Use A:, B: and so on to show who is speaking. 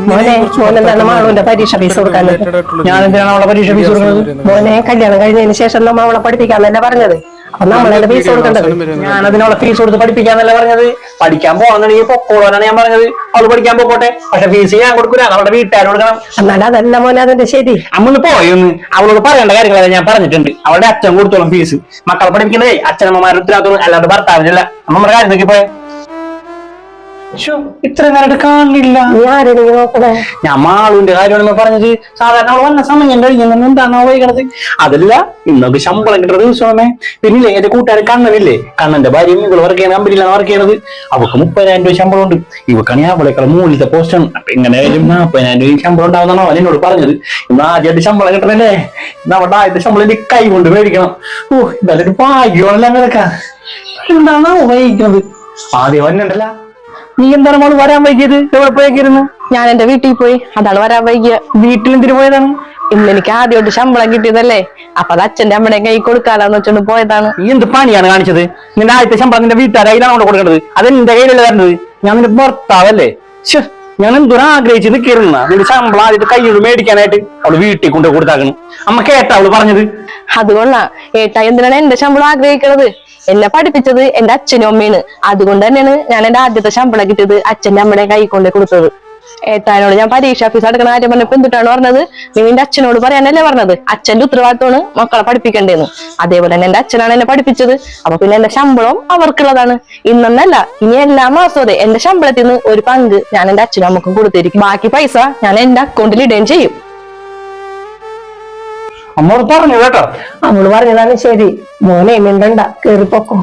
A: മോനെ മോനെന്താണ് മാളുവിന്റെ പരീക്ഷ ഫീസ് കൊടുക്കാൻ?
B: ഞാൻ എന്തിനാണ് അവളെ പരീക്ഷ ഫീസ് കൊടുക്കുന്നത്?
A: മോനെ കല്യാണം കഴിഞ്ഞതിന് ശേഷം നമ്മ അവളെ പഠിപ്പിക്കാന്നല്ല പറഞ്ഞത്. അപ്പൊ നമ്മളെ ഫീസ് കൊടുക്കേണ്ടത്.
B: ഞാൻ അതിനുള്ള ഫീസ് കൊടുത്ത് പഠിപ്പിക്കാന്നല്ല പറഞ്ഞത്. പഠിക്കാൻ പോകണമെന്നുണ്ടെങ്കിൽ പൊക്കോളാനാണ് ഞാൻ പറഞ്ഞത്. അവള് പഠിക്കാൻ പോകട്ടെ, പക്ഷെ ഫീസ് ഞാൻ കൊടുക്കൂല, അവളുടെ വീട്ടുകാർ കൊടുക്കണം.
A: എന്നാലും അതല്ല മോനെ അതിന്റെ ശരി.
B: അമ്മന്ന് പോയൊന്ന് അവളോട് പറയേണ്ട കാര്യങ്ങളെ ഞാൻ പറഞ്ഞിട്ടുണ്ട്. അവളുടെ അച്ഛൻ കൊടുത്തോളും ഫീസ്. മക്കളെ പഠിപ്പിക്കണേ അച്ഛനമ്മമാരുടെ ഉത്തരവാദിത്വം, അല്ലാണ്ട് ഭർത്താവിനല്ല. നമ്മുടെ കാര്യം നോക്കി പോയെ. ഇത്ര നേരമായിട്ട് കാണില്ല.
A: നീ ആരെങ്കിലും നോക്കണേ?
B: ഞാൻ മാളുവിന്റെ കാര്യമാണ് പറഞ്ഞത്. സാധാരണ അവൾ വന്ന സമയം കഴിയുന്നത് എന്താണ് വൈകണത്? അതല്ല, ഇന്നൊക്കെ ശമ്പളം കിട്ടുന്ന ദിവസമേ. പിന്നില്ലേ എന്റെ കൂട്ടുകാരൻ കണ്ണനില്ലേ, കണ്ണന്റെ ഭാര്യയും ഇവള് വർക്ക് ചെയ്യുന്ന കമ്പനിയിലാണ് വർക്ക് ചെയ്യണത്. അവക്ക് 30,000 രൂപ ശമ്പളം ഉണ്ട്. ഇവക്കാണ് അവളേക്കാൾ മൂലത്തെ പോസ്റ്റാണ്. അപ്പൊ എങ്ങനെയായാലും 40,000 രൂപ ശമ്പളം ഉണ്ടാവുന്നതാണ് അവൻ എന്നോട് പറഞ്ഞത്. ഇന്ന് ആദ്യമായിട്ട് ശമ്പളം കിട്ടണല്ലേ, ഇന്ന് അവളുടെ ആദ്യത്തെ ശമ്പളം എന്റെ കൈ കൊണ്ട് മേടിക്കണം. ഇതല്ലൊരു ഭാഗ്യമാണല്ലോ അങ്ങനെയൊക്കെ. എന്താണ് വൈകിക്കുന്നത്? ആദ്യം വന്നിട്ടല്ല. നീ എന്താണ് മോള് വരാൻ വൈകിയത്? എവിടെ പോയേക്കിരുന്നു?
C: ഞാൻ എന്റെ വീട്ടിൽ പോയി, അതാണ് വരാൻ വൈകിയ.
B: വീട്ടിൽ എന്തിനു പോയതാണ്?
C: ഇന്ന് എനിക്ക് ആദ്യമായിട്ട് ശമ്പളം കിട്ടിയതല്ലേ, അപ്പൊ അത് അച്ഛന്റെ അമ്മയുടെ കൈ കൊടുക്കാലോന്ന് വെച്ചോണ്ട് പോയതാണ്.
B: നീ എന്ത് പണിയാണ് കാണിച്ചത്? നിന്റെ ആദ്യത്തെ ശമ്പളം നിന്റെ വീട്ടുകാരാണ് കൊണ്ട് കൊടുക്കേണ്ടത്. അത് എന്റെ കയ്യിലല്ലേ തരുന്നത്. ഞാൻ നിന്റെ ഭർത്താവല്ലേ? ഞാൻ എന്തോരം ആഗ്രഹിച്ച് നിൽക്കിരുന്ന നിന്റെ ശമ്പളം ആദ്യത്തെ കൈയോട് മേടിക്കാനായിട്ട് അവള് വീട്ടിൽ കൊണ്ട് കൊടുത്താക്കണം. അമ്മ കേട്ടാ അവള് പറഞ്ഞത്?
C: അതുകൊണ്ടാ ഏട്ടാ എന്തിനാണ് എന്റെ ശമ്പളം ആഗ്രഹിക്കുന്നത്? എന്നെ പഠിപ്പിച്ചത് എന്റെ അച്ഛനും അമ്മയാണ്. അതുകൊണ്ട് തന്നെയാണ് ഞാൻ എന്റെ ആദ്യത്തെ ശമ്പളം കിട്ടിയത് അച്ഛന്റെ അമ്മയുടെ കൈ കൊണ്ട് കൊടുത്തത്. ഏട്ടാനോട് ഞാൻ പരീക്ഷ ഫീസ് അടക്കണ കാര്യം പറഞ്ഞപ്പോ എന്തിട്ടാണ് പറഞ്ഞത്? നീ നിന്റെ അച്ഛനോട് പറയാനല്ലേ പറഞ്ഞത്? അച്ഛന്റെ ഉത്തരവാദിത്തമാണ് മക്കളെ പഠിപ്പിക്കേണ്ടതെന്ന്. അതേപോലെ തന്നെ എന്റെ അച്ഛനാണ് എന്നെ പഠിപ്പിച്ചത്. അപ്പൊ പിന്നെ എന്റെ ശമ്പളം അവർക്കുള്ളതാണ്. ഇന്നല്ല, ഇനി എല്ലാ മാസവും അതെ എന്റെ ശമ്പളത്തിൽ നിന്ന് ഒരു പങ്ക് ഞാൻ എന്റെ അച്ഛനും അമ്മക്കും കൊടുത്തിരിക്കും. ബാക്കി പൈസ ഞാൻ എന്റെ അക്കൗണ്ടിൽ ഇടുകയും ചെയ്യും.
B: അമ്മോട് പറഞ്ഞു കേട്ടോ.
A: അവള് പറഞ്ഞതാണ് ശരി. മോനെ മിണ്ടണ്ട, കേറിപ്പോക്കോ.